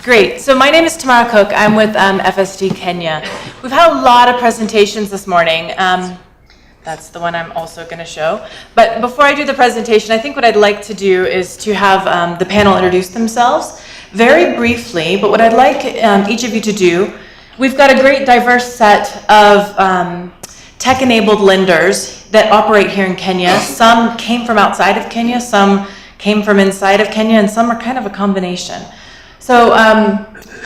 Great. So my name is Tamara Cook. I'm with FSD Kenya. We've had a lot of presentations this morning. That's the one I'm also going to show. But before I do the presentation, I think what I'd like to do is to have the panel introduce themselves very briefly. But what I'd like each of you to do, we've got a great diverse set of tech-enabled lenders that operate here in Kenya. Some came from outside of Kenya, some came from inside of Kenya, and some are kind of a combination. So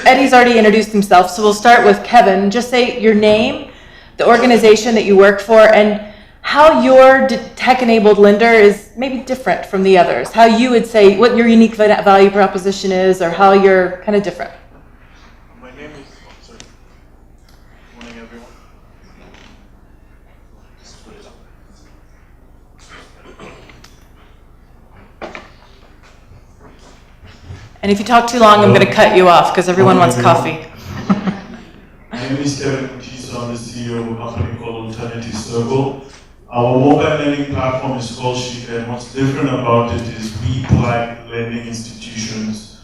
Eddie's already introduced himself, so we'll start with Kevin. Just say your name, the organization that you work for, and how your tech-enabled lender is maybe different from the others. How you would say what your unique value proposition is, or how you're kind of different. My name is, sorry. Good morning, everyone. Just put it up. And if you talk too long, I'm going to cut you off because everyone wants coffee. My name is Kevin Mutiso. I'm the CEO of a company called Alternative Circle. Our mobile lending platform is called Shika, and what's different about it is we plug lending institutions.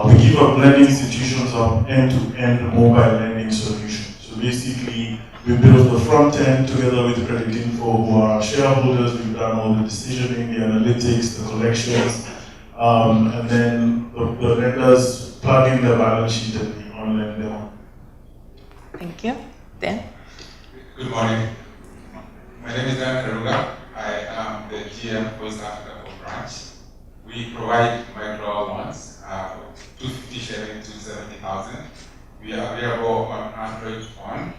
We give up lending institutions an end-to-end mobile lending solution. So basically, we built the front end together with Credit Info, who are our shareholders. We've done all the decisioning, the analytics, the collections. And then the lenders plug in their balance sheet and we on-lend them. Thank you. Dan? Good morning. My name is Dan Karuga. I am the GM for East Africa for branch. We provide micro loans for 250 shilling to 70,000. We are available on Android phone.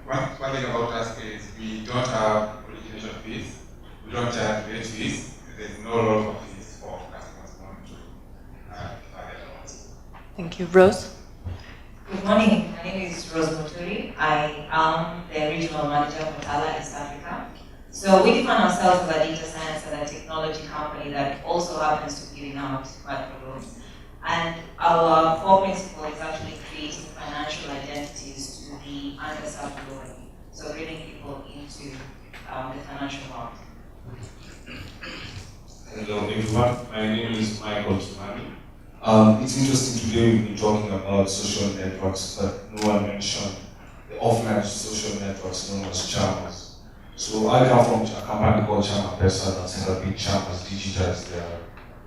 One thing about us is we don't have origination fees. We don't charge late fees. There's no loan for fees for customers want to target loans. Thank you. Rose? Good morning. My name is Rose Muturi. I am the regional manager for Tala East Africa. So we define ourselves as a data science and a technology company that also happens to be giving out microloans. And our core principle is actually creating financial identities to the underserved globally. So bringing people into the financial market. Hello everyone, my name is Michael Kimani. It's interesting today we've been talking about social networks, but no one mentioned the offline social networks known as chamas. So I come from a company called Chama Pesa that's helping chamas digitize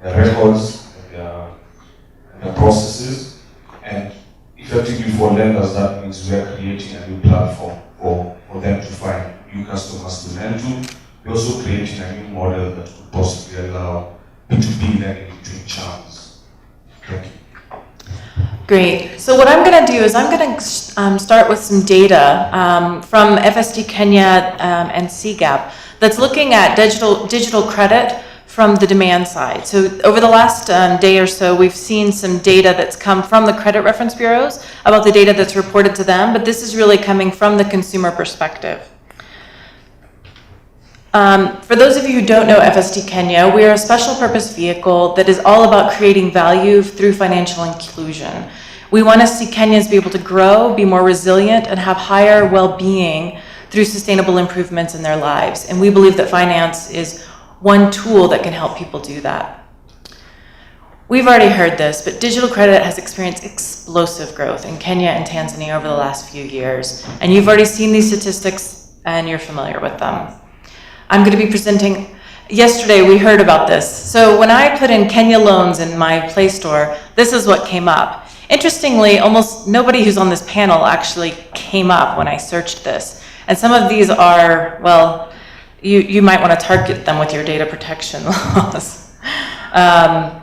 their records and their processes. And effectively for lenders, that means we are creating a new platform for them to find new customers to lend to. We're also creating a new model that could possibly allow B2B lending between channels. Thank you. Great. So what I'm going to do is I'm going to start with some data from FSD Kenya and CGAP that's looking at digital credit from the demand side. So over the last day or so, we've seen some data that's come from the credit reference bureaus about the data that's reported to them, but this is really coming from the consumer perspective. For those of you who don't know FSD Kenya, we are a special purpose vehicle that is all about creating value through financial inclusion. We want to see Kenyans be able to grow, be more resilient, and have higher well-being through sustainable improvements in their lives. And we believe that finance is one tool that can help people do that. We've already heard this, but digital credit has experienced explosive growth in Kenya and Tanzania over the last few years. And you've already seen these statistics and you're familiar with them. I'm going to be presenting, yesterday we heard about this. So when I put in Kenya loans in my Play Store, this is what came up. Interestingly, almost nobody who's on this panel actually came up when I searched this. And some of these are, well, you might want to target them with your data protection laws. But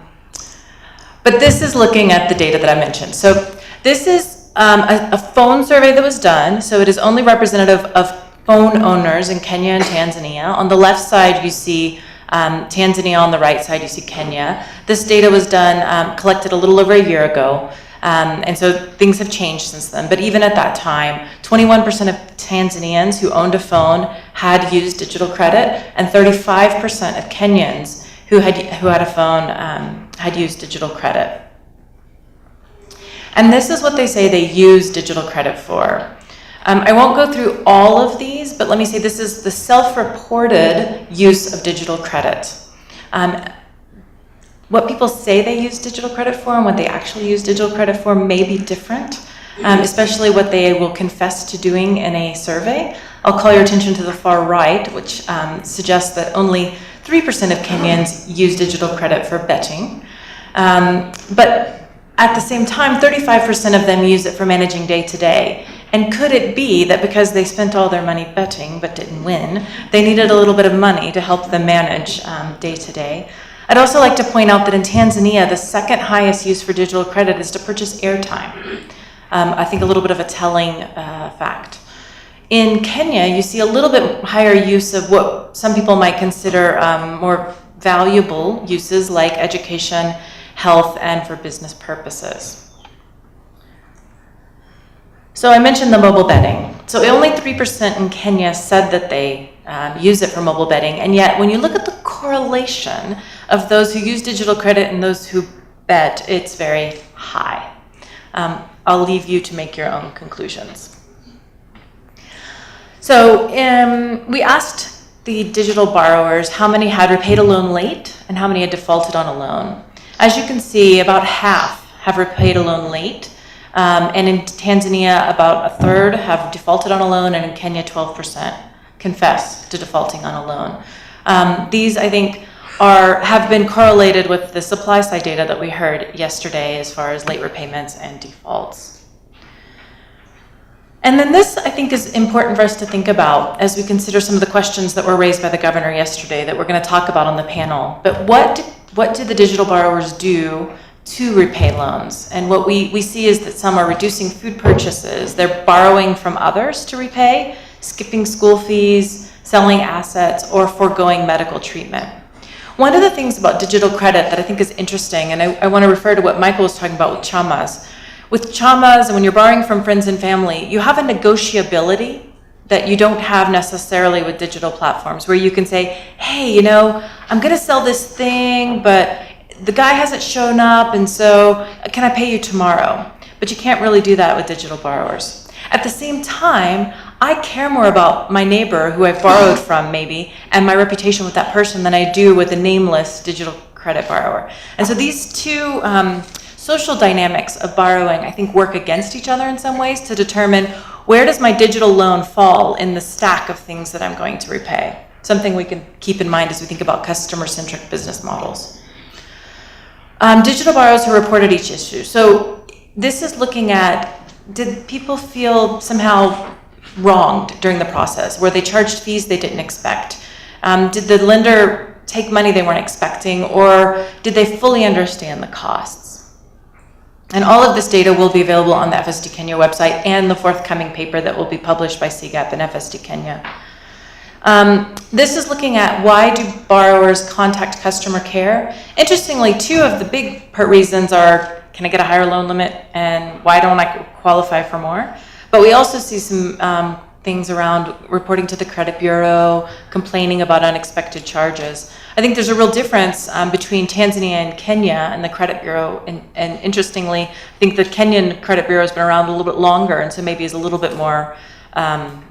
this is looking at the data that I mentioned. So this is a phone survey that was done. So it is only representative of phone owners in Kenya and Tanzania. On the left side, you see Tanzania. On the right side, you see Kenya. This data was done, collected a little over a year ago. And so things have changed since then. But even at that time, 21% of Tanzanians who owned a phone had used digital credit, and 35% of Kenyans who had a phone had used digital credit. And this is what they say they use digital credit for. I won't go through all of these, but let me say this is the self-reported use of digital credit. what people say they use digital credit for and what they actually use digital credit for may be different, especially what they will confess to doing in a survey. I'll call your attention to the far right, which suggests that only 3% of Kenyans use digital credit for betting. But at the same time, 35% of them use it for managing day-to-day. And could it be that because they spent all their money betting but didn't win, they needed a little bit of money to help them manage day-to-day? I'd also like to point out that in Tanzania, the second highest use for digital credit is to purchase airtime. I think a little bit of a telling fact. In Kenya, you see a little bit higher use of what some people might consider more valuable uses like education, health, and for business purposes. So I mentioned the mobile betting. So only 3% in Kenya said that they use it for mobile betting, and yet when you look at the correlation of those who use digital credit and those who bet, it's very high. I'll leave you to make your own conclusions. So we asked the digital borrowers how many had repaid a loan late and how many had defaulted on a loan. As you can see, about half have repaid a loan late, and in Tanzania, about a third have defaulted on a loan, and in Kenya, 12% confess to defaulting on a loan. These, I think, have been correlated with the supply side data that we heard yesterday as far as late repayments and defaults. And then this, I think, is important for us to think about as we consider some of the questions that were raised by the governor yesterday that we're going to talk about on the panel. But what did the digital borrowers do to repay loans? And what we see is that some are reducing food purchases. They're borrowing from others to repay, skipping school fees, selling assets, or foregoing medical treatment. One of the things about digital credit that I think is interesting, and I want to refer to what Michael was talking about with chamas. With chamas, and when you're borrowing from friends and family, you have a negotiability that you don't have necessarily with digital platforms, where you can say, hey, I'm going to sell this thing, but the guy hasn't shown up, and so can I pay you tomorrow? But you can't really do that with digital borrowers. At the same time, I care more about my neighbor who I've borrowed from maybe and my reputation with that person than I do with a nameless digital credit borrower. And so these two social dynamics of borrowing, I think, work against each other in some ways to determine where does my digital loan fall in the stack of things that I'm going to repay. Something we can keep in mind as we think about customer-centric business models. Digital borrowers who reported each issue. So this is looking at, did people feel somehow wronged during the process? Were they charged fees they didn't expect? Did the lender take money they weren't expecting, or did they fully understand the costs? And all of this data will be available on the FSD Kenya website and the forthcoming paper that will be published by CGAP and FSD Kenya. This is looking at why do borrowers contact customer care. Interestingly, two of the big reasons are, can I get a higher loan limit, and why don't I qualify for more? But we also see some things around reporting to the credit bureau, complaining about unexpected charges. I think there's a real difference between Tanzania and Kenya and the credit bureau. And interestingly, I think the Kenyan credit bureau has been around a little bit longer, and so maybe is a little bit more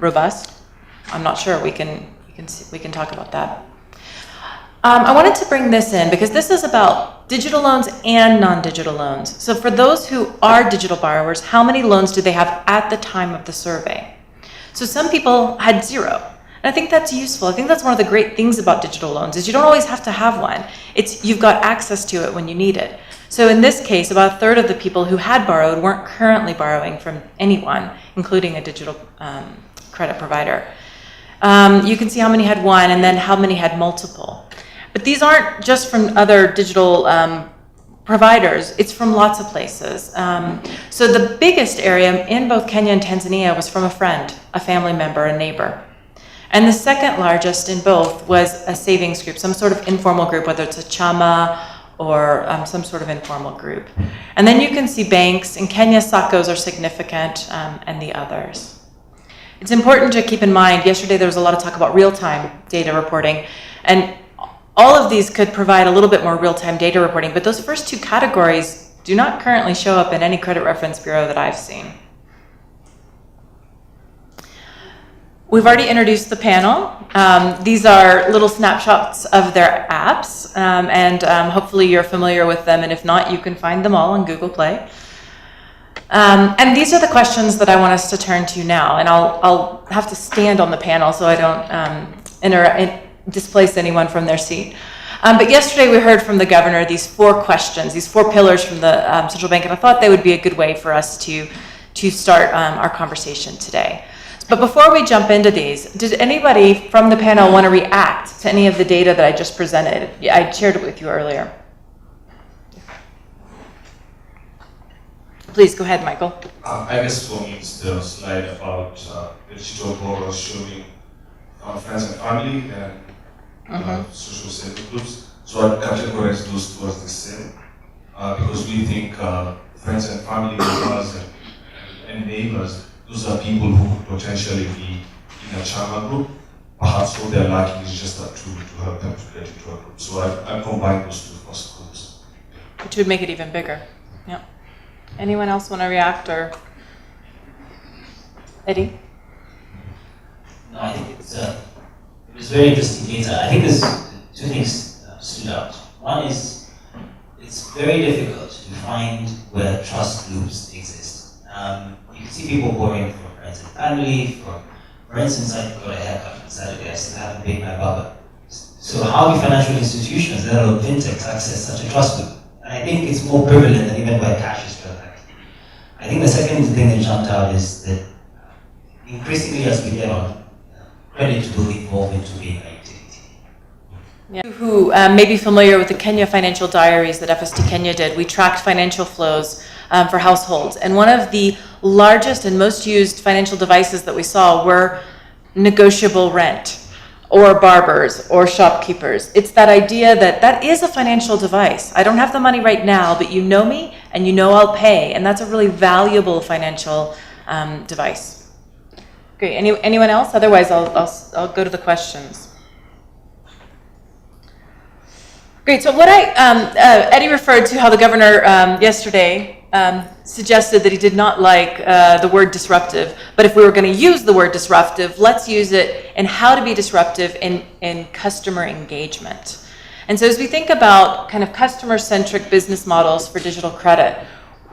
robust. I'm not sure. We can talk about that. I wanted to bring this in because this is about digital loans and non-digital loans. So for those who are digital borrowers, how many loans do they have at the time of the survey? So some people had 0. And I think that's useful. I think that's one of the great things about digital loans is you don't always have to have one. You've got access to it when you need it. So in this case, about a third of the people who had borrowed weren't currently borrowing from anyone, including a digital credit provider. You can see how many had one and then how many had multiple. But these aren't just from other digital providers, it's from lots of places. So the biggest area in both Kenya and Tanzania was from a friend, a family member, a neighbor. And the second largest in both was a savings group, some sort of informal group, whether it's a chama or some sort of informal group. And then you can see banks. In Kenya, SACCOs are significant, and the others. It's important to keep in mind, yesterday there was a lot of talk about real-time data reporting, and all of these could provide a little bit more real-time data reporting, but those first two categories do not currently show up in any credit reference bureau that I've seen. We've already introduced the panel. These are little snapshots of their apps, and hopefully you're familiar with them, and if not, you can find them all on Google Play. And these are the questions that I want us to turn to now, and I'll have to stand on the panel so I don't displace anyone from their seat. But yesterday we heard from the governor these 4 questions, these 4 pillars from the central bank, and I thought they would be a good way for us to start our conversation today. But before we jump into these, did anybody from the panel want to react to any of the data that I just presented? I shared it with you earlier. Please go ahead, Michael. I guess for me it's the slide about the digital borrowers showing friends and family and social service groups. So I'd categorize those two as the same because we think friends and family members and neighbors, those are people who could potentially be in a channel group. Perhaps what they're lacking is just a tool to help them to get into a group. So I combine those two first groups. Which would make it even bigger. Yeah. Anyone else want to react, or Eddie? No, I think it was very interesting data. I think there's 2 things stood out. One is it's very difficult to find where trust loops exist. You can see people borrowing from friends and family. For instance, I got a haircut on Saturday. I still haven't paid my barber. So how do financial institutions, let alone fintechs, access such a trust loop? And I think it's more prevalent than even where cash is transacted. I think the second thing that jumped out is that increasingly as we get on, credit will evolve into being an utility. Yeah. Who may be familiar with the Kenya Financial Diaries that FST Kenya did, we tracked financial flows for households. And one of the largest and most used financial devices that we saw were negotiable rent, or barbers, or shopkeepers. It's that idea that that is a financial device. I don't have the money right now, but you know me, and you know I'll pay. And that's a really valuable financial device. Great, anyone else? Otherwise, I'll go to the questions. Great, so what Eddie referred to how the governor yesterday suggested that he did not like the word disruptive, but if we were going to use the word disruptive, let's use it in how to be disruptive in customer engagement. And so as we think about kind of customer-centric business models for digital credit,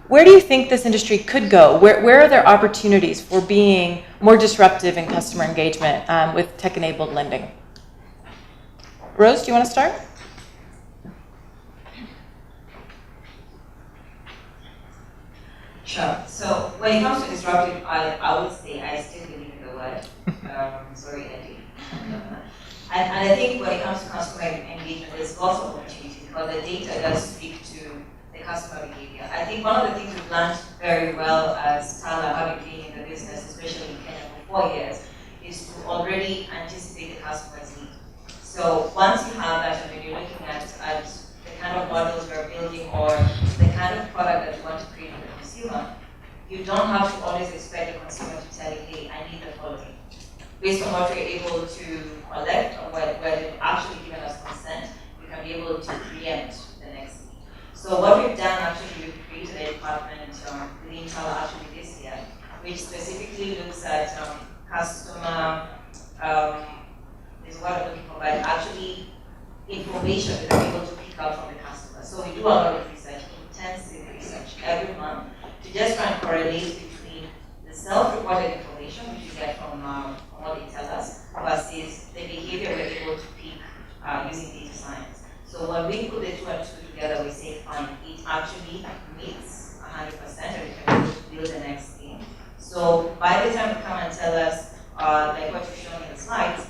where do you think this industry could go? Where are there opportunities for being more disruptive in customer engagement with tech-enabled lending? Rose, do you want to start? Sure. So when it comes to disruptive, I would say I still believe in the word. Sorry, Eddie. And I think when it comes to customer engagement, there's lots of opportunity because the data does speak to the customer behavior. I think one of the things we've learned very well as Tala, having been in the business, especially in Kenya for 4 years, is to already anticipate the customer's need. So once you have that, and when you're looking at the kind of models we're building or the kind of product that you want to create for the consumer, you don't have to always expect the consumer to tell you, hey, I need the following. Based on what you're able to collect or where they've actually given us consent, we can be able to preempt the next need. So what we've done actually, we've created a department within Tala actually this year, which specifically looks at customer, is what I'm looking for, but actually information that we're able to pick out from the customer. So we do a lot of research, intensive research every month to just try and correlate between the self-reported information, which we get from what they tell us, versus the behavior we're able to pick using data science. So when we put the 2 and 2 together, we say, fine, it actually meets 100% and we can be able to build the next thing. So by the time they come and tell us, like what you've shown in the slides,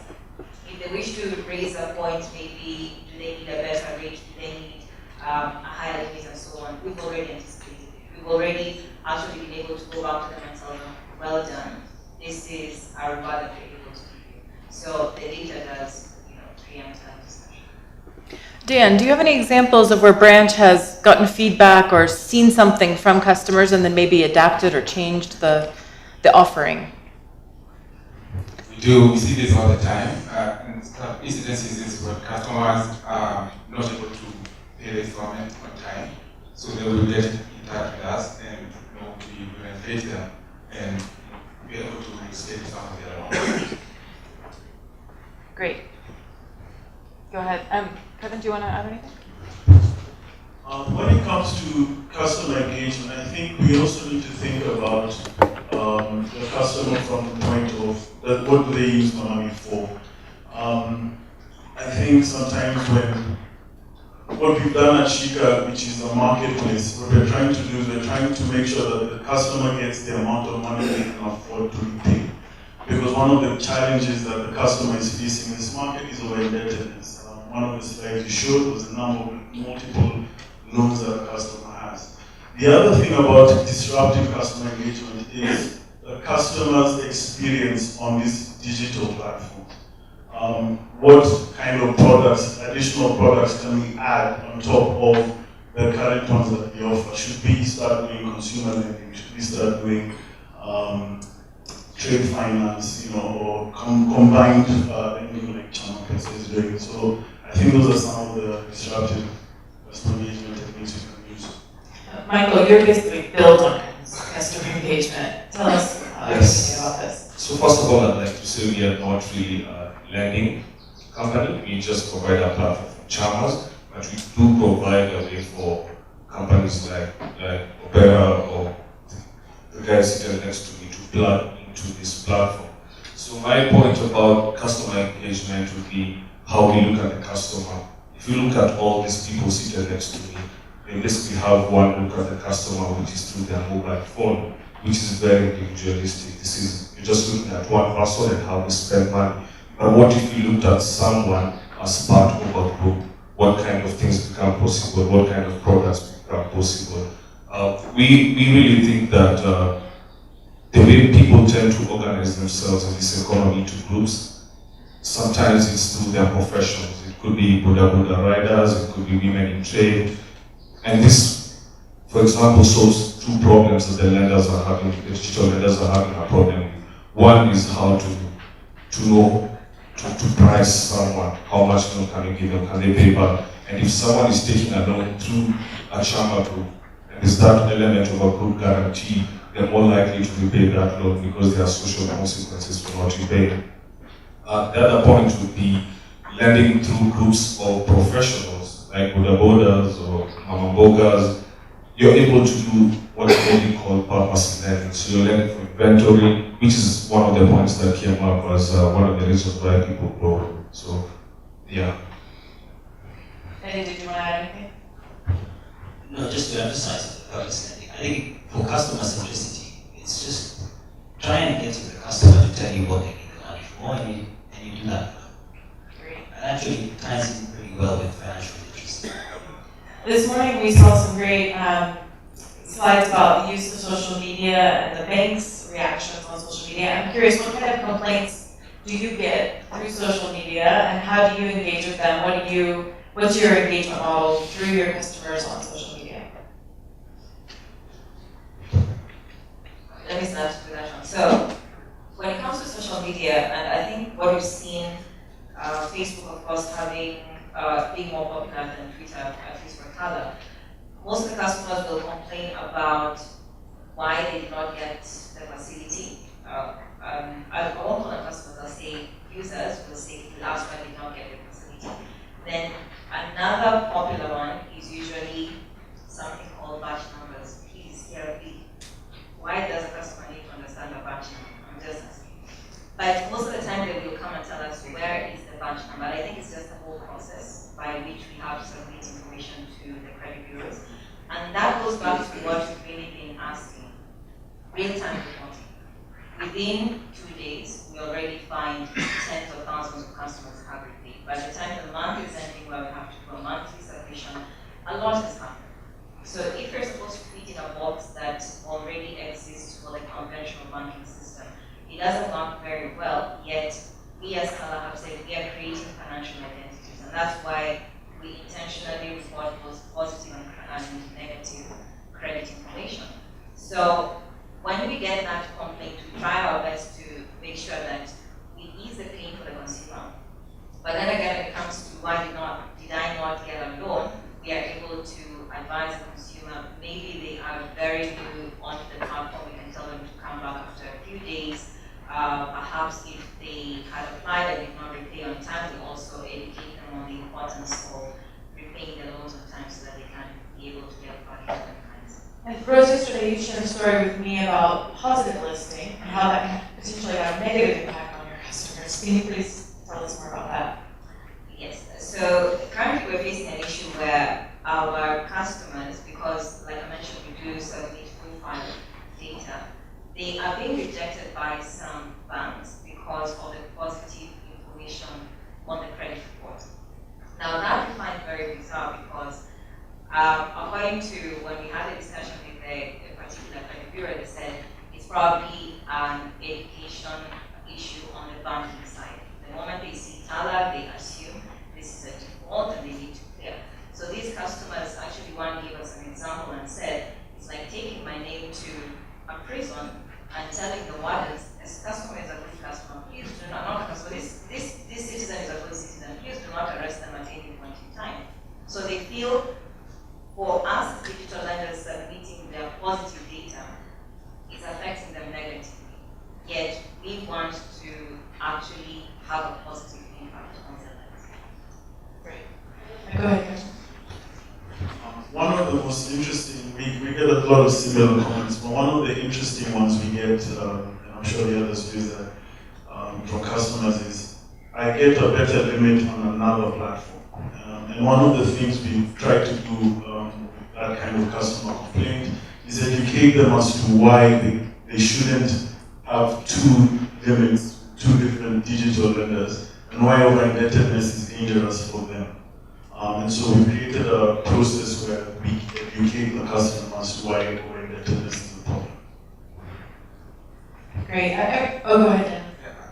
if they wish to raise a point, maybe do they need a better rate, do they need a higher limit and so on, we've already anticipated it. We've already actually been able to go back to them and tell them, well done, this is our reward that we're able to give you. So the data does, preempt that discussion. Dan, do you have any examples of where Branch has gotten feedback or seen something from customers and then maybe adapted or changed the offering? We see this all the time. And incidences is when customers are not able to pay the installment on time. So they will get in touch with us and we will engage them and be able to schedule some of their loans. you want to add anything? When it comes to customer engagement, I think we also need to think about the customer from the point of what do they use Monami for. I think sometimes what we've done at Shika, which is a marketplace, what we're trying to do is we're trying to make sure that the customer gets the amount of money they can afford to repay. Because one of the challenges that the customer is facing in this market is over-indebtedness. One of the slides you showed was the number of multiple loans that a customer has. The other thing about disruptive customer engagement is the customer's experience on this digital platform. What kind of products, additional products can we add on top of the current ones that we offer? Should we start doing consumer lending? Should we start doing trade finance, or combined lending like Chamakasa is doing? So I think those are some of the disruptive customer engagement techniques we can use. Michael, you're basically built on customer engagement. Tell us how you're Yes. thinking about this. So first of all, I'd like to say we are not really a lending company. We just provide a platform for charmers, but we do provide a way for companies like Opera or the guys sitting next to me to plug into this platform. So my point about customer engagement would be how we look at the customer. If you look at all these people sitting next to me, they basically have one look at the customer, which is through their mobile phone, which is very individualistic. You're just looking at one person and how they spend money. But what if you looked at someone as part of a group? What kind of things become possible? What kind of products become possible? We really think that the way people tend to organize themselves in this economy into groups, sometimes it's through their professions. It could be Buddha riders, it could be women in trade. And this, for example, solves two problems that the lenders are having, the digital lenders are having a problem with. One is how to know, to price someone, how much loan can you give them, can they pay back? And if someone is taking a loan through a Chama group, and there's that element of a group guarantee, they're more likely to repay that loan because there are social consequences for not repaying. The other point would be lending through groups of professionals, like bodas or mamambogas. You're able to do what we call purpose lending. So you're lending for inventory, which is one of the points that came up as one of the reasons why people grow. So, yeah. Eddie, did you want to add anything? No, just to emphasize the purpose lending. I think for customer centricity, it's just try and get to the customer to tell you what they need the money for, and you do that. Great. And actually ties in pretty well with financial literacy. This morning we saw some great slides about the use of social media and the bank's reactions on social media. I'm curious, what kind of complaints do you get through social media, and how do you engage with them? What's your engagement model through your customers on social media? Let me start with that one. So, when it comes to social media, and I think what we've seen, Facebook, of course, being more popular than Twitter, at least for Kala, most of the customers will complain about why they did not get the facility. I won't call them customers, I'll say users will say last why they did not get the facility. Then another popular one is usually something called batch numbers. Please, CRP. Why does a customer need to understand the batch number? I'm just asking. But most of the time they will come and tell us where is the batch number. I think it's just the whole process by which we have to submit information to the credit bureaus. And that goes back to what we've really been asking. Real-time reporting. Within 2 days, we already find tens of thousands of customers have repaid. By the time the month is ending, where we have to do a monthly submission, a lot has happened. So if you're supposed to fit in a box that already exists for the conventional banking system, it doesn't work very well, yet we as Kala have said we are creating financial identities, and that's why we intentionally report both positive and negative credit information. So when we get that complaint, we try our best to make sure that we ease the pain for the consumer. But then again, when it comes to why did I not get a loan, we are able to advise the consumer. Maybe they are very new onto the platform, we can tell them to come back after a few days. Perhaps if they had applied and did not repay on time, we also educate them on the importance of Rose, yesterday you shared a story with me about positive listing and how that can potentially have a negative impact on your customers. Can you please tell us more about that? Yes. So currently we're facing an issue where our customers, because like I mentioned, we do submit full file data, they are being rejected by some banks because of the positive information on the credit report. Now that we find very bizarre because according to when we had a discussion with a particular credit bureau, they said it's probably an education issue on the banking side. The moment they see TALA, they assume this is a default and they need to clear. So these customers, actually one gave us an example and said, it's like taking my name to a prison and telling the wardens, this customer is a good customer, please do not customer, this citizen is a good citizen, please do not arrest them at any point in time. So they feel, for us as digital lenders submitting their positive data, it's affecting them negatively. Yet we want to actually have a positive impact on their lives. Great. Go ahead, Chris. One of the most interesting, we get a lot of similar comments, but one of the interesting ones we get, and I'm sure the others do that, from customers is, I get a better limit on another platform. And one of the things we try to do with that kind of customer complaint is educate them as to why they shouldn't have two limits, two different digital lenders, and why over-indebtedness is dangerous for them. And so we created a process where we educate the customer as to why over-indebtedness is a problem. Great. Go ahead, Dan.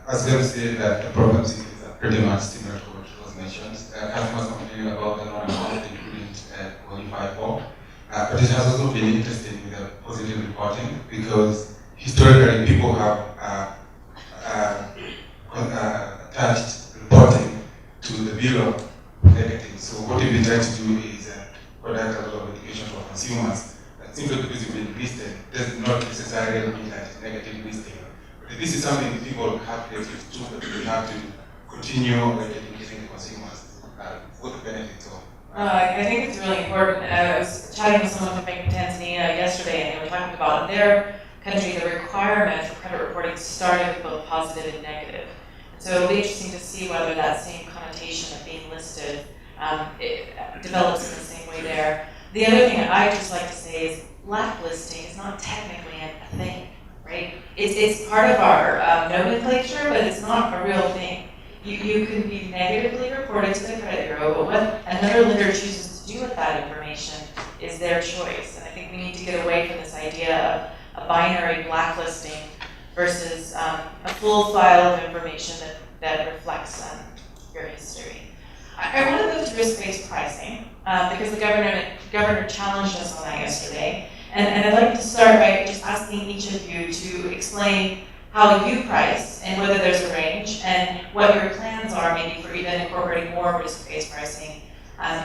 I was going to say that the problem is pretty much similar to what was mentioned. Customers complaining about the non-amount they couldn't qualify for. But it has also been interesting with the positive reporting because historically people have attached reporting to the bill of negative. So what we've been trying to do is conduct a lot of education for consumers that simply because you've been listed does not necessarily mean that it's negative listing. But this is something people have to get used to, but we have to continue educating the consumers what the benefits of. I think it's really important. I was chatting with someone from Bank of Tanzania yesterday, and they were talking about in their country the requirement for credit reporting started with both positive and negative. So it'll be interesting to see whether that same connotation of being listed it develops in the same way there. The other thing I'd just like to say is blacklisting is not technically a thing, right? It's part of our nomenclature, but it's not a real thing. You can be negatively reported to the credit bureau, but what another lender chooses to do with that information is their choice. And I think we need to get away from this idea of a binary blacklisting versus a full file of information that reflects your history. I want to move to risk-based pricing because the governor challenged us on that yesterday. And I'd like to start by just asking each of you to explain how you price and whether there's a range and what your plans are maybe for even incorporating more risk-based pricing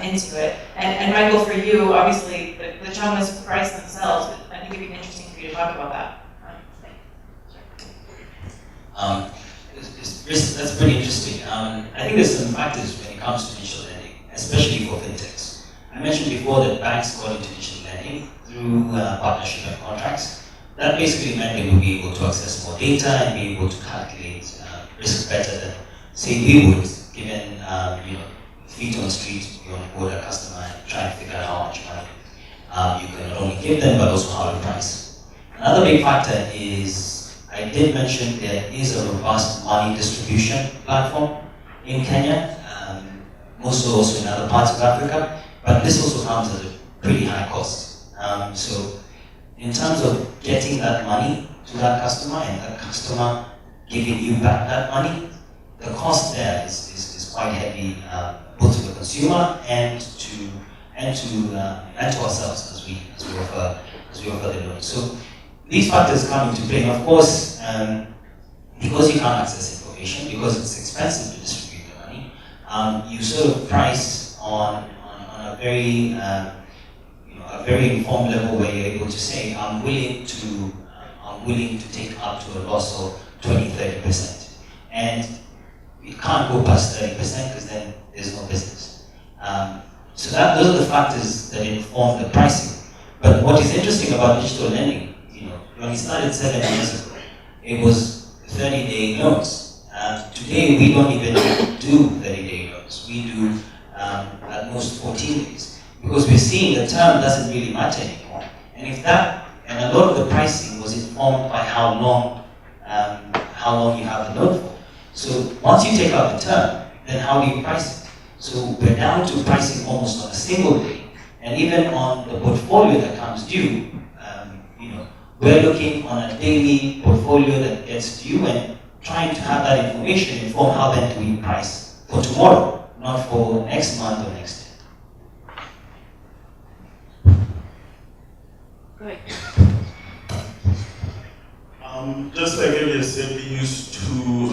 into it. And Michael, for you, obviously the Chamas price themselves, but I think it'd be interesting for you to talk about that. That's pretty interesting. I think there's some factors when it comes to digital lending, especially for fintechs. I mentioned before that banks got into digital lending through partnership and contracts. That basically meant they would be able to access more data and be able to calculate risk better than, say, we would, given feet on the street, you onboard a customer and try to figure out how much money you can not only give them, but also how to price. Another big factor is, I did mention there is a robust money distribution platform in Kenya, also in other parts of Africa, but this also comes at a pretty high cost. So in terms of getting that money to that customer and that customer giving you back that money, the cost there is quite heavy, both to the consumer and to ourselves as we offer the loan. So these factors come into play. And of course, because you can't access information, because it's expensive to distribute the money, you sort of price on a very informed level where you're able to say, I'm willing to take up to a loss of 20-30%. And you can't go past 30% because then there's no business. So those are the factors that inform the pricing. But what is interesting about digital lending, when it started 7 years ago, it was 30-day loans. Today, we don't even do 30-day loans. We do at most 14 days. Because we're seeing the term doesn't really matter anymore. And a lot of the pricing was informed by how long you have the loan for. So once you take out the term, then how do you price it? So we're down to pricing almost on a single day. And even on the portfolio that comes due, we're looking on a daily portfolio that gets due and trying to have that information inform how then do we price for tomorrow, not for next month or next day. Great. Just like earlier said, we use two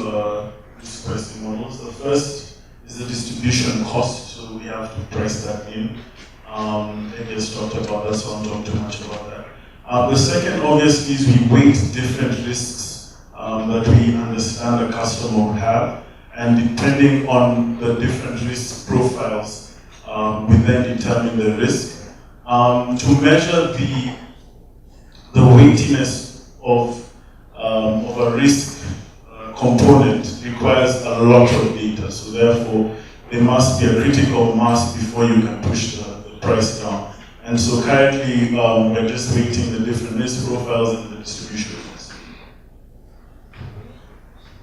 risk pricing models. The first is the distribution cost, so we have to price that in. Elias talked about that, so I won't talk too much about that. The second, obviously, is we weight different risks that we understand a customer will have, and depending on the different risk profiles, we then determine the risk. To measure the weightiness of a risk component requires a lot of data, so therefore there must be a critical mass before you can push the price down. And so currently, we're just weighting the different risk profiles and the distribution risk.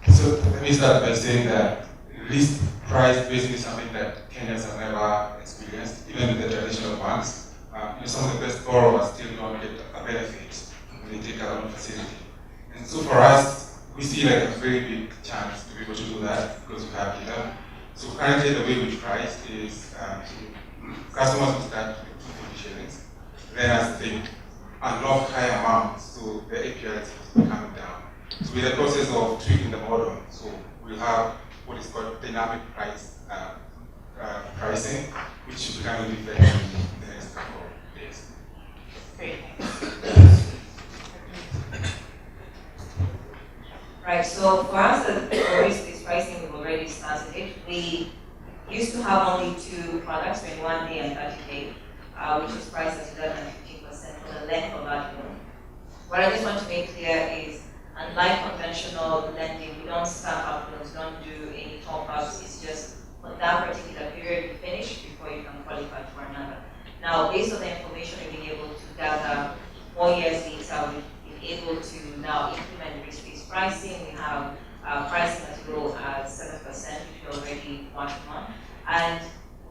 So let me start by saying that risk price basically is something that Kenyans have never experienced, even with the traditional banks. Some of the best borrowers still don't get a benefit when they take a loan facility. And so for us, we see like a very big chance to be able to do that because we have data. So currently the way we price is customers will start with 250 shillings. Then as they unlock higher amounts, so the APRs is coming down. So with the process of tweaking the model, so we'll have what is called dynamic pricing, which should become effective in the next couple of days. Great. Right, so for us, for risk-based pricing, we've already started it. We used to have only two products, 21-day and 30-day, which is priced at 11 and 15% for the length of that loan. What I just want to make clear is, unlike conventional lending, we don't start up loans, we don't do any top-ups. It's just for that particular period you finish before you can qualify for another. Now, based on the information we've been able to gather 4 years later, we've been able to now implement risk-based pricing. We have pricing as low as 7%, which we already working on. And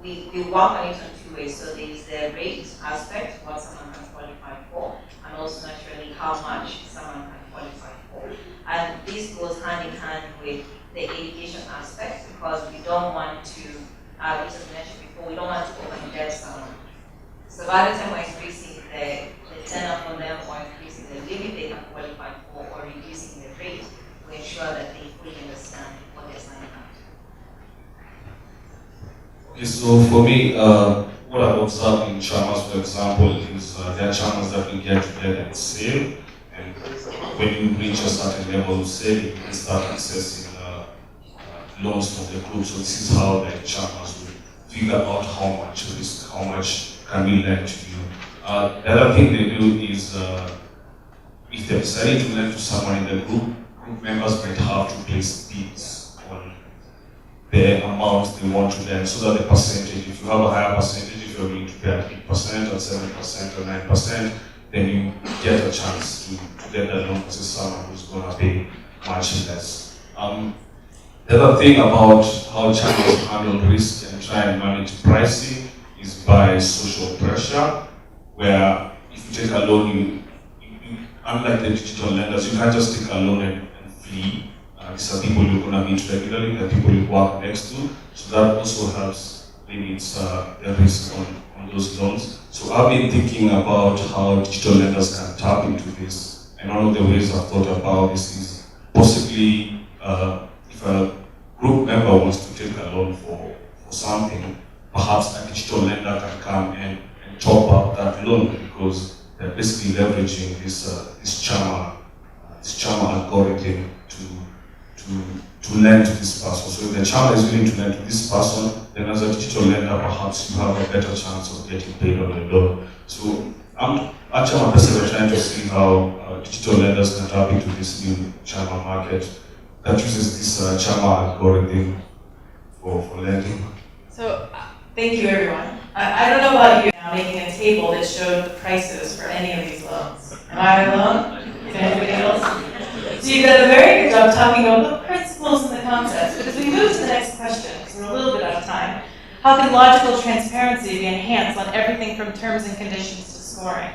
we work on it on two ways. So there's the rate aspect, what someone can qualify for, and also naturally how much someone can qualify for. And this goes hand in hand with the education aspect, because we don't want to, which as mentioned before, we don't want to over-indebt someone. So by the time we're increasing the tenor for them, or increasing the limit they can qualify for, or reducing the rate, we ensure that they fully understand what they're signing up to. Okay, so for me, what I've observed in chamas, for example, is there are chamas that we get together and save, and when you reach a certain level of saving, you can start accessing loans from the group. So this is how the chamas will figure out how much risk, how much can we lend to you. The other thing they do is, if they're deciding to lend to someone in the group members might have to place bids on the amount they want to lend, so that the percentage, if you have a higher percentage, if you're willing to pay at 8% or 7% or 9%, then you get a chance to get that loan versus someone who's going to pay much less. The other thing about how channels handle risk and try and manage pricing is by social pressure, where if you take a loan, unlike the digital lenders, you can't just take a loan and flee. These are people you're going to meet regularly, the people you work next to, so that also helps limits the risk on those loans. So I've been thinking about how digital lenders can tap into this, and one of the ways I've thought about this is possibly if a group member wants to take a loan for something, perhaps a digital lender can come and chop up that loan, because they're basically leveraging this Chama algorithm to lend to this person. So if the Chama is willing to lend to this person, then as a digital lender, perhaps you have a better chance of getting paid on the loan. So Actually, I'm personally trying to see how digital lenders can tap into this new Chama market that uses this Chama algorithm for lending. So, thank you, everyone. I don't know about you, now making a table that showed the prices for any of these loans. Am I alone? Is anybody else? So you did a very good job talking about the principles and the concepts. But as we move to the next question, because we're a little bit out of time, how can logical transparency be enhanced on everything from terms and conditions to scoring?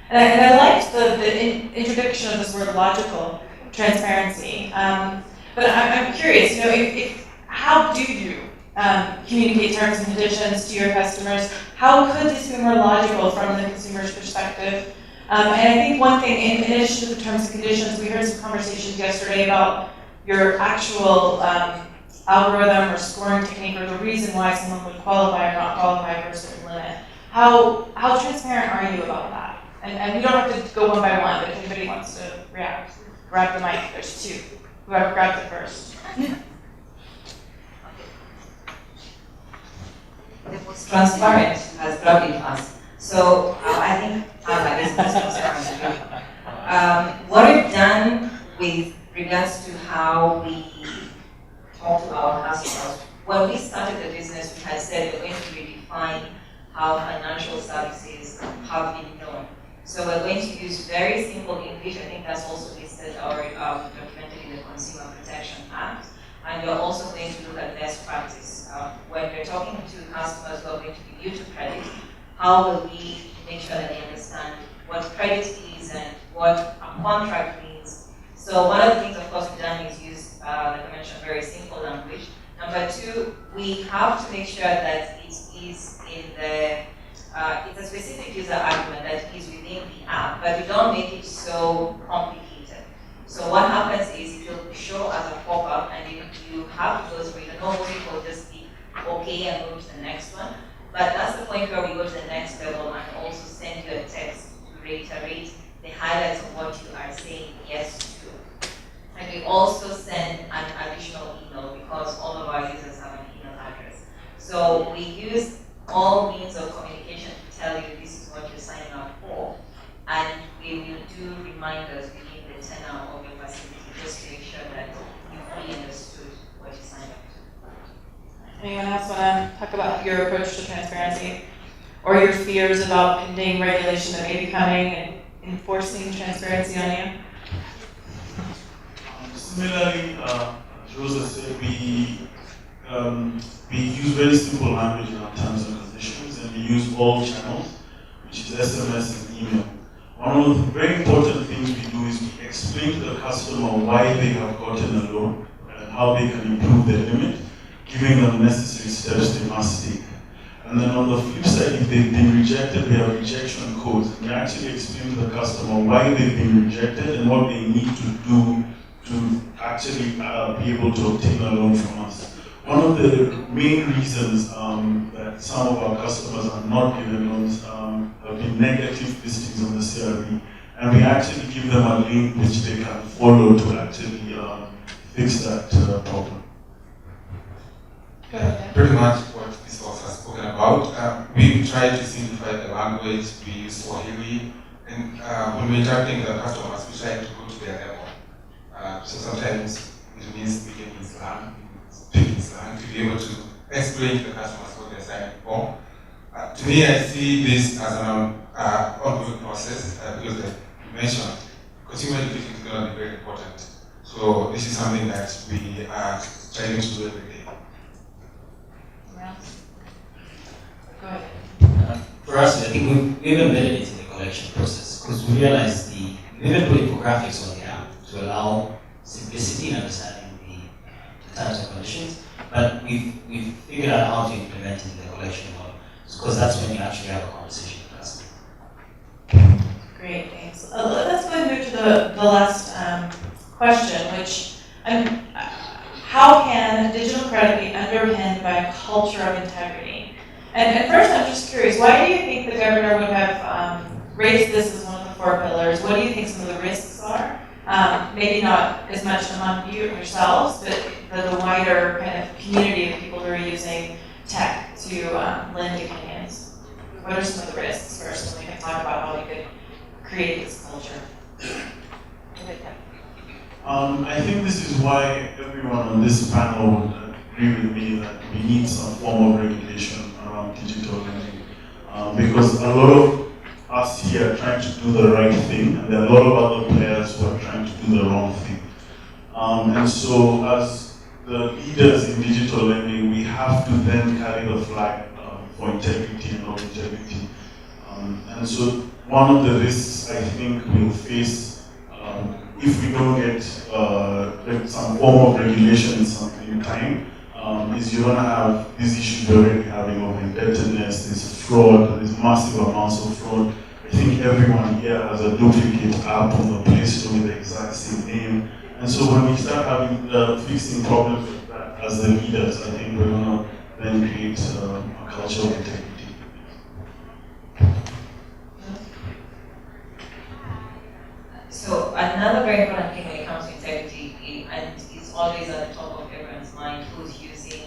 And I liked the introduction of this word logical transparency. But I'm curious, how do you communicate terms and conditions to your customers? How could this be more logical from the consumer's perspective? And I think one thing, in addition to the terms and conditions, we heard some conversations yesterday about your actual algorithm or scoring technique, or the reason why someone would qualify or not qualify for a certain limit. How transparent are you about that? And you don't have to go one by one, but if anybody wants to react, grab the mic. There's two. Whoever grabs it first. The most transparent has grabbed it first. So I think that is most transparent. What we've done with regards to how we talk to our customers, when we started the business, we had said we're going to redefine how financial services have been known. So we're going to use very simple English. I think that's also listed or documented in the Consumer Protection Act. And we're also going to look at best practice. When we're talking to customers who are going to be new to credit, how will we make sure that they understand what credit is and what a contract means? So one of the things, of course, we've done is use, like I mentioned, very simple language. Number two, we have to make sure that it is in the, it's a specific user argument that is within the app, but we don't make it so complicated. So what happens is it will show as a pop-up, and you have to go through it. Normally people just be okay and move to the next one. But that's the point where we go to the next level and also send you a text to reiterate the highlights of what you are saying yes to. And we also send an additional email because all of our users have an email address. So we use all means of communication to tell you this is what you're signing up for. And we will do reminders within the tenure of your facility just to make sure that you fully understood what you signed up to. Anyone else want to talk about your approach to transparency or your fears about pending regulation that may be coming and enforcing transparency on you? Similarly, Rosa said, we use very simple language in our terms and conditions, and we use all channels, which is SMS and email. One of the very important things we do is we explain to the customer why they have gotten a loan and how they can improve their limit, giving them the necessary steps they must take. And then on the flip side, if they've been rejected, we have rejection codes. And we actually explain to the customer why they've been rejected and what they need to do to actually be able to obtain a loan from us. One of the main reasons that some of our customers are not given loans have been negative listings on the CRB. And we actually give them a link which they can follow to actually fix that problem. Pretty much what this also has spoken about. We try to simplify the language. We use Swahili, and when we're interacting with the customers, we try to go to their level. So sometimes it means speaking in slang, to be able to explain to the customers what they're signing for. To me, I see this as an ongoing process because, like you mentioned, consumer education is going to be very important. So this is something that we are trying to do every day. Go ahead. For us, I think we've embedded it in the collection process because we realized we even put infographics on the app to allow simplicity in understanding the terms and conditions, but we've figured out how to implement it in the collection model because that's when you actually have a conversation with customers. Great, thanks. Let's go ahead and move to the last question, which how can digital credit be underpinned by a culture of integrity? And first, I'm just curious, why do you think the governor would have raised this as one of the 4 pillars? What do you think some of the risks are? Maybe not as much among you yourselves, but the wider kind of community of people who are using tech to lend to Kenyans. What are some of the risks first, and we can talk about how we could create this culture? I think this is why everyone on this panel would agree with me that we need some form of regulation around digital lending. Because a lot of us here are trying to do the right thing, and there are a lot of other players who are trying to do the wrong thing. And so as the leaders in digital lending, we have to then carry the flag for integrity and longevity. And so one of the risks I think we'll face if we don't get some form of regulation in time, is you're going to have these issues we're already having of indebtedness, there's fraud, there's massive amounts of fraud. I think everyone here has a duplicate app on the Play Store with the exact same name. And so when we start having fixing problems like that as the leaders, I think we're going to then create a culture of integrity. So another very important thing when it comes to integrity, and it's always at the top of everyone's mind who's using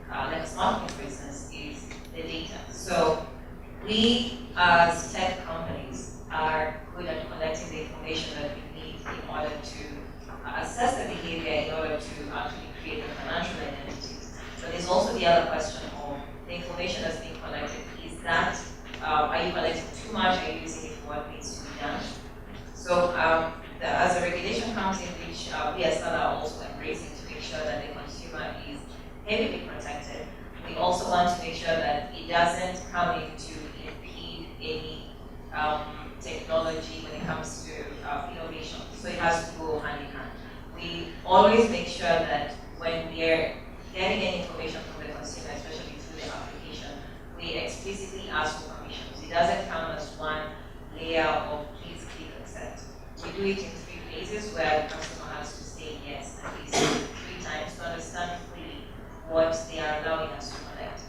like a smartphone, for instance, is the data. So we as tech companies are good at collecting the information that we need in order to assess the behavior, in order to actually create the financial identities. But there's also the other question of the information that's being collected. Is that, are you collecting too much? Are you using it for what needs to be done? So as a regulation comes in, which we as SADA are also embracing to make sure that the consumer is heavily protected, we also want to make sure that it doesn't come in to impede any technology when it comes to innovation. So it has to go hand in hand. We always make sure that when we are getting any information from the consumer, especially through the application, we explicitly ask for permissions. It doesn't come as one layer of please click accept. We do it in 3 phases where the customer has to say yes at least 3 times to understand fully what they are allowing us to collect.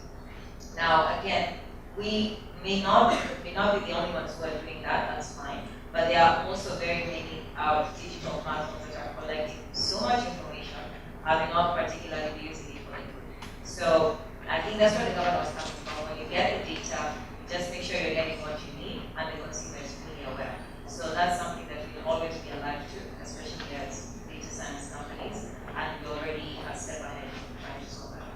Now again, we may not be the only ones who are doing that, that's fine, but there are also very many digital platforms that are collecting so much information, having not particularly using it for input. So I think that's where the government was coming from. When you get the data, just make sure you're getting what you need and the consumer is fully aware. So that's something that we'll always be alive to, especially as data science companies, and we already have step ahead trying to solve that.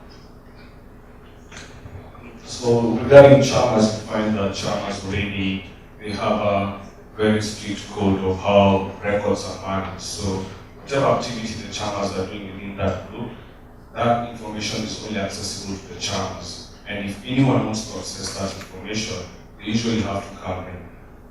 So regarding Chalmers, we find that Chalmers already, they have a very strict code of how records are managed. So whatever activity the Chalmers are doing within that group, that information is only accessible to the Chalmers. And if anyone wants to access that information, they usually have to come and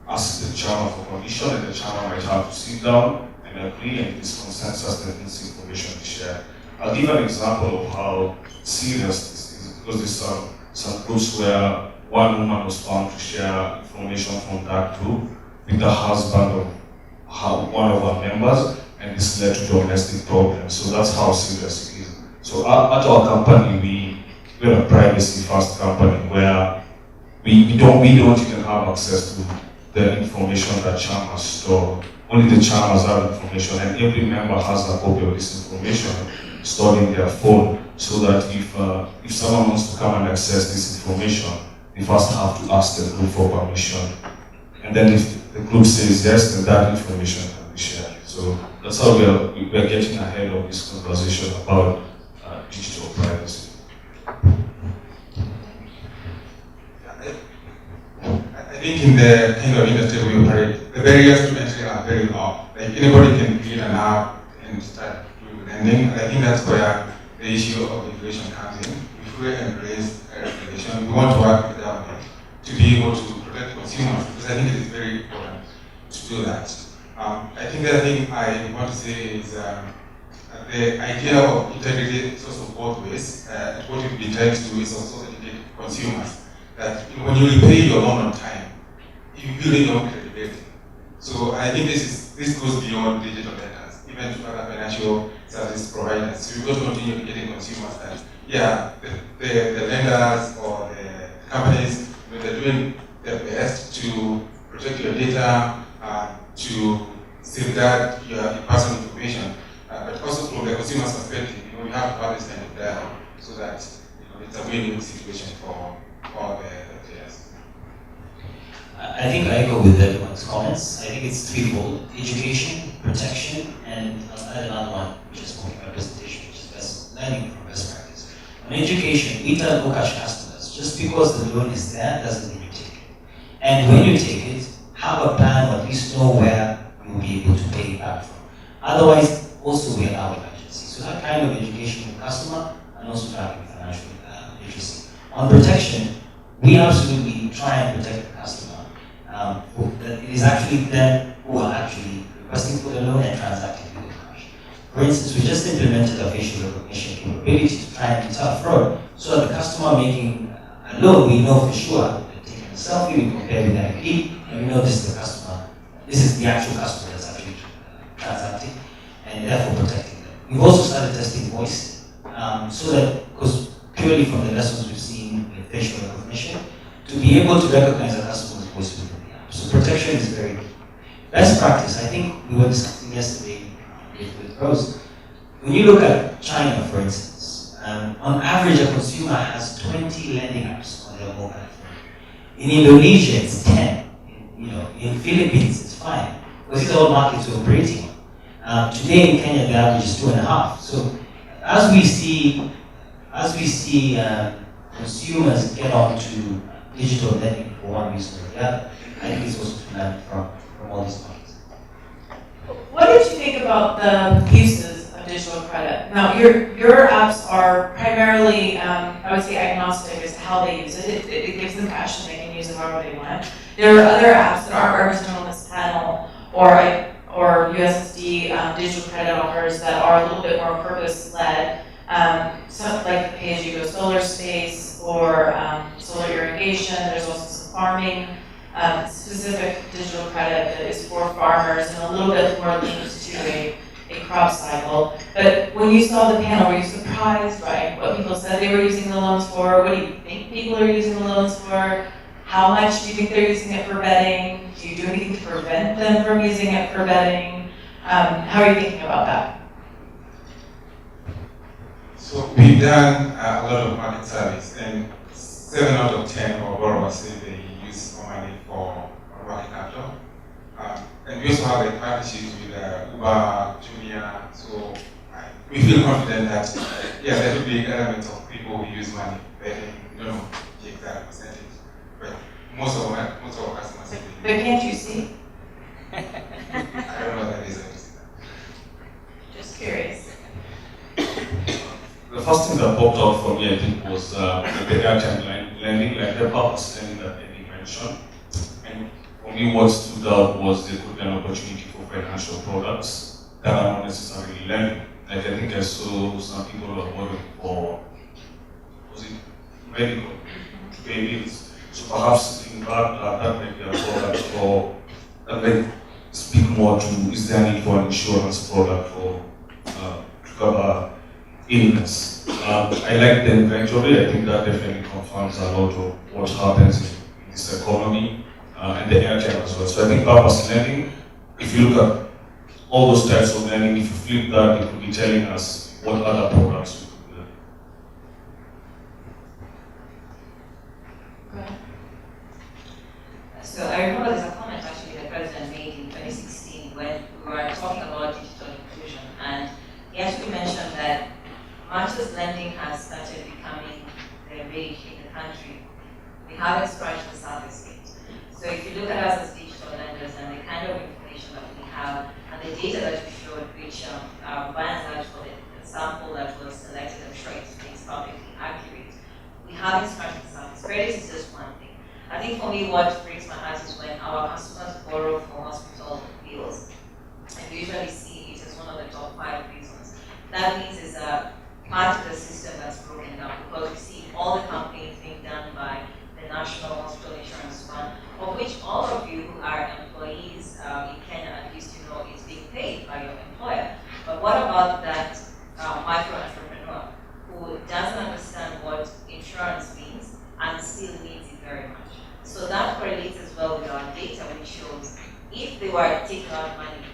ask the Chalmer for permission, and the Chalmer might have to sit down and agree, and this consensus that this information is shared. I'll give an example of how serious this is, because there's some groups where one woman was found to share information from that group with the husband of one of our members, and this led to domestic problems. So that's how serious it is. So at our company, we're a privacy-first company where we don't even have access to the information that Chalmers store. Only the Chalmers have information, and every member has a copy of this information stored in their phone, so that if someone wants to come and access this information, they first have to ask the group for permission. And then if the group says yes, then that information can be shared. So that's how we're getting ahead of this conversation about digital privacy. I think in the kind of industry we operate, the barriers to entry are very low. Like anybody can build an app and start doing lending. I think that's where the issue of regulation comes in. If we embrace regulation, we want to work with the government to be able to protect consumers, because I think it is very important to do that. I think the other thing I want to say is the idea of integrity is also both ways. What we've been trying to do is also educate consumers that when you repay your loan on time, you build your own credibility. So I think this goes beyond digital lenders, even to other financial service providers. So we've got to continue getting consumers that, yeah, the lenders or the companies, they're doing their best to protect your data, to safeguard your personal information, but also from the consumer's perspective, we have to have this kind of dialogue so that it's a win-win situation for all the players. I think I echo with everyone's comments. I think it's threefold: education, protection, and I'll add another one, which is more in my presentation, which is learning from best practice. On education, we tell no-cash customers, just because the loan is there doesn't mean you take it. And when you take it, have a plan, or at least know where you will be able to pay it back from. Otherwise, also we allow emergency. So that kind of education for the customer, and also driving financial literacy. On protection, we absolutely try and protect the customer. That it is actually them who are actually requesting for the loan and transacting with the cash. For instance, we just implemented a facial recognition capability to try and deter fraud, so that the customer making a loan, we know for sure that they're taking a selfie, we compare with the ID, and we know this is the customer, this is the actual customer that's actually transacting, and therefore protecting them. We've also started testing voice, so that, because purely from the lessons we've seen with facial recognition, to be able to recognize a customer's voice within the app. So protection is very key. Best practice, I think we were discussing yesterday with Rose. When you look at China, for instance, on average, a consumer has 20 lending apps on their mobile phone. In Indonesia, it's 10. In Philippines, it's 5. Because these are all markets we're operating on. Today in Kenya, the average is 2.5. So as we see consumers get onto digital lending for one reason or the other, I think it's also to learn from all these markets. What did you think about the uses of digital credit? Now, your apps are primarily, I would say, agnostic as to how they use it. It gives them cash and they can use it however they want. There are other apps that aren't represented on this panel, or USSD digital credit offers that are a little bit more purpose-led, stuff like the pay-as-you-go solar space or solar irrigation. There's also some farming. Specific digital credit that is for farmers and a little bit more linked to a crop cycle. But when you saw the panel, were you surprised by what people said they were using the loans for? What do you think people are using the loans for? How much do you think they're using it for betting? Do you do anything to prevent them from using it for betting? How are you thinking about that? So we've done a lot of market surveys, and 7 out of 10 of our borrowers say they use money for working capital. And we also have a partnership with Uber, Jumia, so we feel confident that yes, there will be an element of people who use money betting. We don't know the exact percentage, but most of our customers say But can't you see? I don't know that is. Just curious. The first thing that popped out for me, I think, was the airtime lending, like the purpose lending that Eddie mentioned. And for me, what stood out was there could be an opportunity for financial products that are not necessarily lending. Like I think I saw some people who are borrowing for, was it medical, to pay bills. So perhaps in that might be a product for, that might speak more to, is there a need for an insurance product for to cover illness. I like the inventory. I think that definitely confirms a lot of what happens in this economy and the airtime as well. So I think purpose lending, if you look at all those types of lending, if you flip that, it could be telling us what other products we could lend. So I remember there's a comment actually the president made in 2016 when we were talking about digital inclusion, and he actually mentioned that much as lending has started becoming the rage in the country, we haven't scratched the surface yet. So if you look at us as digital lenders and the kind of information that we have and the data that you showed, which by and large for the sample that was selected, I'm sure it's publicly accurate, we haven't scratched the surface. Credit is just one thing. I think for me what breaks my heart is when our customers borrow for hospital bills. And we usually see it as one of the top 5 reasons. That means it's a part of the system that's broken down, because we see all the campaigns being done by the National Hospital Insurance Fund, of which all of you who are employees in Kenya, at least you know, is being paid by your employer. But what about that micro entrepreneur who doesn't understand what insurance means and still needs it very much? So that correlates as well with our data, which shows if they were taking out money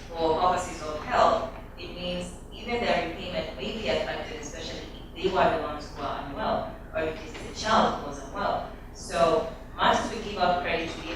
for purposes of health, it means even their repayment may be affected, especially if they were the ones who are unwell, or if it's a child who was unwell. So much as we give out credit to the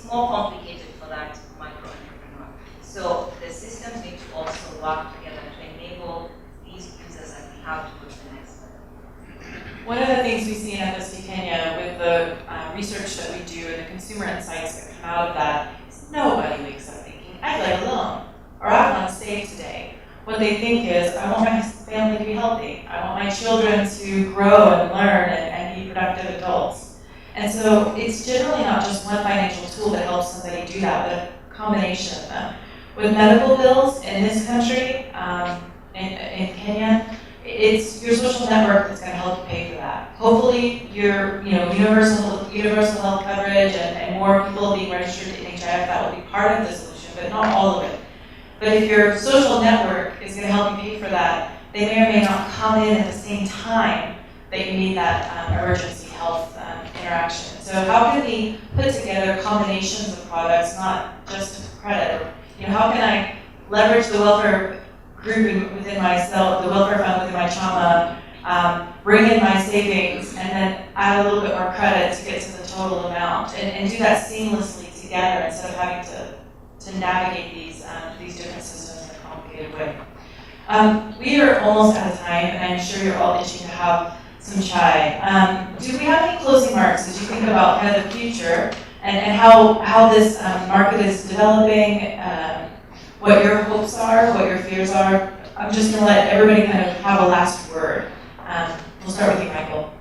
more complicated for that micro entrepreneur. So the systems need to also work together to enable these users that we have to go to the next level. One of the things we see in FSD Kenya with the research that we do and the consumer insights that come out of that is nobody wakes up thinking, I'd like a loan, or I want to save today. What they think is, I want my family to be healthy. I want my children to grow and learn and be productive adults. And so it's generally not just one financial tool that helps somebody do that, but a combination of them. With medical bills in this country, in Kenya, it's your social network that's going to help you pay for that. Hopefully, your universal health coverage and more people being registered to NHIF, that will be part of the solution, but not all of it. But if your social network is going to help you pay for that, they may or may not come in at the same time that you need that emergency health interaction. So how can we put together combinations of products, not just credit? How can I leverage the welfare group within myself, the welfare fund within my Chama, bring in my savings, and then add a little bit more credit to get to the total amount, and do that seamlessly together instead of having to navigate these different systems in a complicated way. We are almost out of time, and I'm sure you're all itching to have some chai. Do we have any closing remarks as you think about kind of the future and how this market is developing, what your hopes are, what your fears are? I'm just going to let everybody kind of have a last word. We'll start with you, Michael.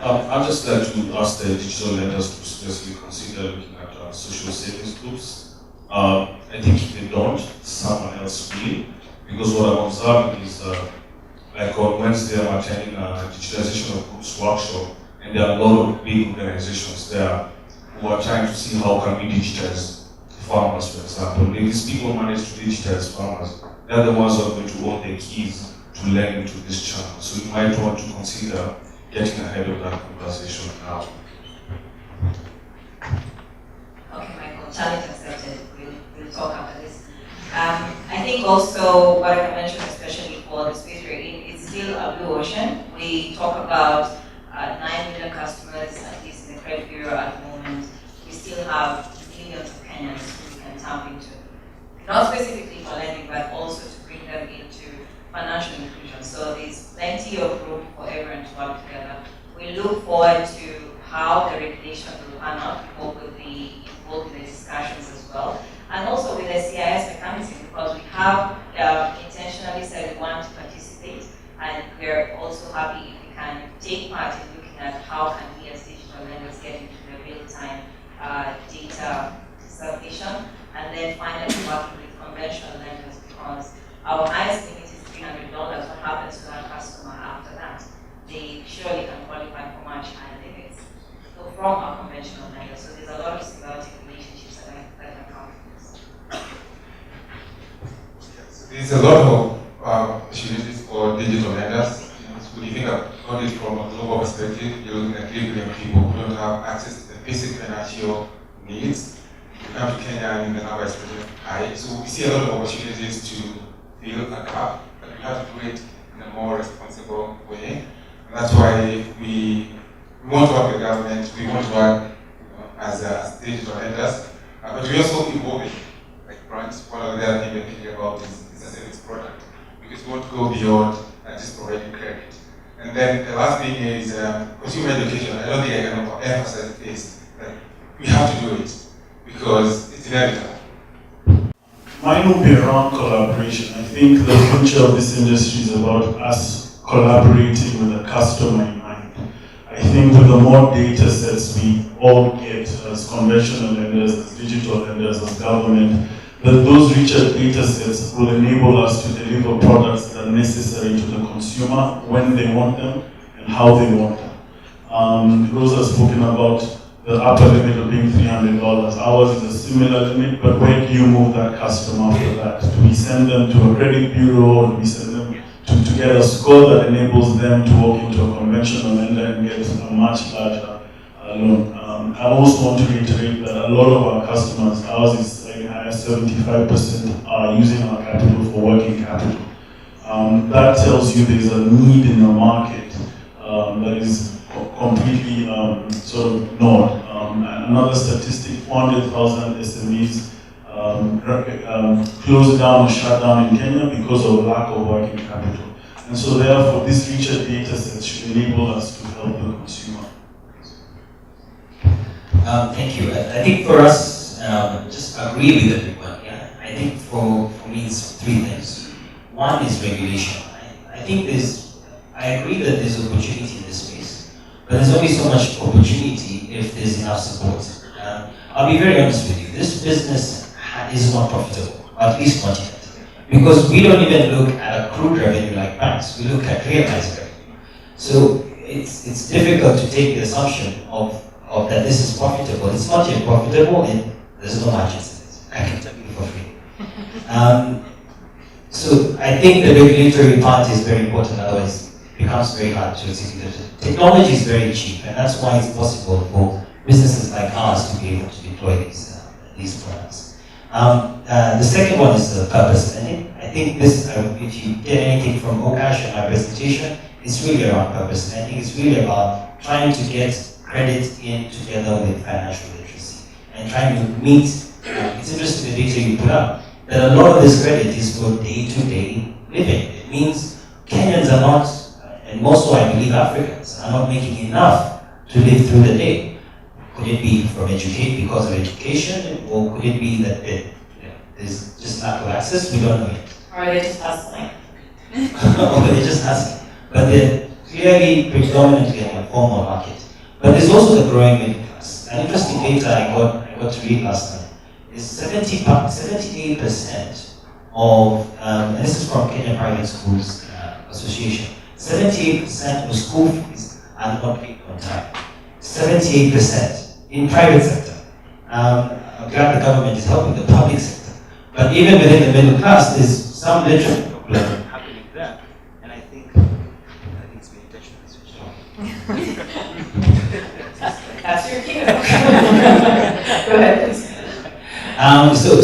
I'd just like to ask the digital lenders to seriously consider looking at social savings groups. I think if they don't, someone else will. Because what I'm observing is, like on Wednesday, I'm attending a digitalization of groups workshop, and there are a lot of big organizations there who are trying to see how can we digitize farmers, for example. If these people manage to digitize farmers, they're the ones who are going to own the keys to lend into this channel. So you might want to consider getting ahead of that conversation now. Okay, Michael, challenge accepted. We'll talk after this. I think also what I mentioned, especially for the space we're in, it's still a blue ocean. We talk about 9 million customers, at least in the credit bureau at the moment. We still have millions of Kenyans who we can tap into. Not specifically for lending, but also to bring them into financial inclusion. So there's plenty of room for everyone to work together. We look forward to how the regulation will pan out. We hope we'll be involved in the discussions as well. And also with the CIS mechanism, because we have intentionally said we want to participate, and we're also happy if we can take part in looking at how can we as digital lenders get into the real-time data submission, and then finally working with conventional lenders, because our highest limit is $300. What happens to that customer after that? They surely can qualify for much higher limits. So from our conventional lenders, so there's a lot of symbiotic relationships that can come from this. Yes, there's a lot of opportunities for digital lenders. When you think about it from a global perspective, you're looking at 3 billion people who don't have access to the basic financial needs. You come to Kenya and the number is pretty high. So we see a lot of opportunities to fill a gap, but we have to do it in a more responsible way. And that's why we want to work with the government, we want to work as digital lenders, but we also evolving. Like branch, one of the other things we're thinking about is a service product, because we want to go beyond just providing credit. And then the last thing is consumer education. I don't think I can emphasize this, that we have to do it because it's inevitable. Mine will be around collaboration. I think the future of this industry is about us collaborating with the customer in mind. I think with the more data sets we all get as conventional lenders, as digital lenders, as government, that those richer data sets will enable us to deliver products that are necessary to the consumer when they want them and how they want them. Rose has spoken about the upper limit of being $300. Ours is a similar limit, but where do you move that customer after that? Do we send them to a credit bureau, or do we send them to get a score that enables them to walk into a conventional lender and get a much larger loan? I also want to reiterate that a lot of our customers, ours is slightly higher, 75% are using our capital for working capital. That tells you there's a need in the market that is completely sort of ignored. Another statistic, 400,000 SMEs closed down or shut down in Kenya because of lack of working capital. And so therefore, this richer data set should enable us to help the consumer. Thank you. I think for us, just agree with everyone. Yeah? I think for me it's three things. One is regulation. I think I agree that there's opportunity in this space, but there's only so much opportunity if there's enough support. I'll be very honest with you. This business is not profitable, at least not yet. Because we don't even look at accrued revenue like banks, we look at realized revenue. So it's difficult to take the assumption of that this is profitable. It's not yet profitable and there's no margins in it. I can tell you for free. So I think the regulatory part is very important, otherwise it becomes very hard to execute. Technology is very cheap, and that's why it's possible for businesses like ours to be able to deploy these products. The second one is the purpose. I think this, if you get anything from Okash and my presentation, it's really around purpose. And I think it's really about trying to get credit in together with financial literacy and trying to meet. It's interesting the data you put up, that a lot of this credit is for day-to-day living. It means Kenyans are not, and more so I believe Africans, are not making enough to live through the day. Could it be because of education, or could it be that there's just lack of access? We don't know yet. Or are they just hustling? Or they're just asking. But they're clearly predominantly in a formal market. But there's also the growing middle class. An interesting data I got to read last night is 78% of, and this is from Kenya Private Schools Association, 78% of school fees are not paid on time. 78% in private sector. I'm glad the government is helping the public sector. But even within the middle class, there's some literacy problem happening there. And I think it's been intentionally switched on. That's your cue. Go ahead, please. So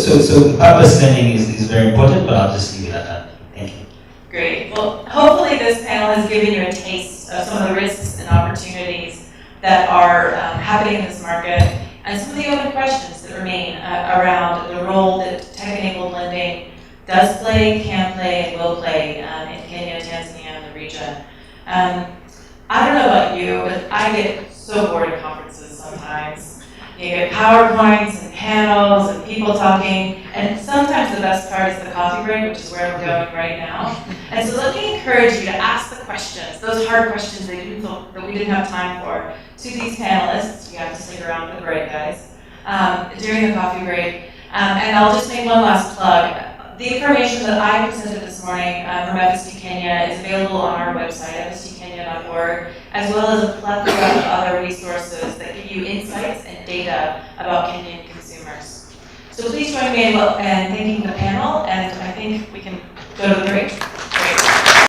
the purpose lending is very important, but I'll just leave it at that. Thank you. Great. Well, hopefully this panel has given you a taste of some of the risks and opportunities that are happening in this market, and some of the other questions that remain around the role that tech-enabled lending does play, can play, and will play in Kenya, Tanzania, and the region. I don't know about you, but I get so bored at conferences sometimes. You get PowerPoints and panels and people talking, and sometimes the best part is the coffee break, which is where we're going right now. And so let me encourage you to ask the questions, those hard questions that we didn't have time for, to these panelists. You have to stick around for the break, guys, during the coffee break. And I'll just make one last plug. The information that I presented this morning from FSD Kenya is available on our website, fsdkenya.org, as well as a plethora of other resources that give you insights and data about Kenyan consumers. So please join me in thanking the panel, and I think we can go to the break.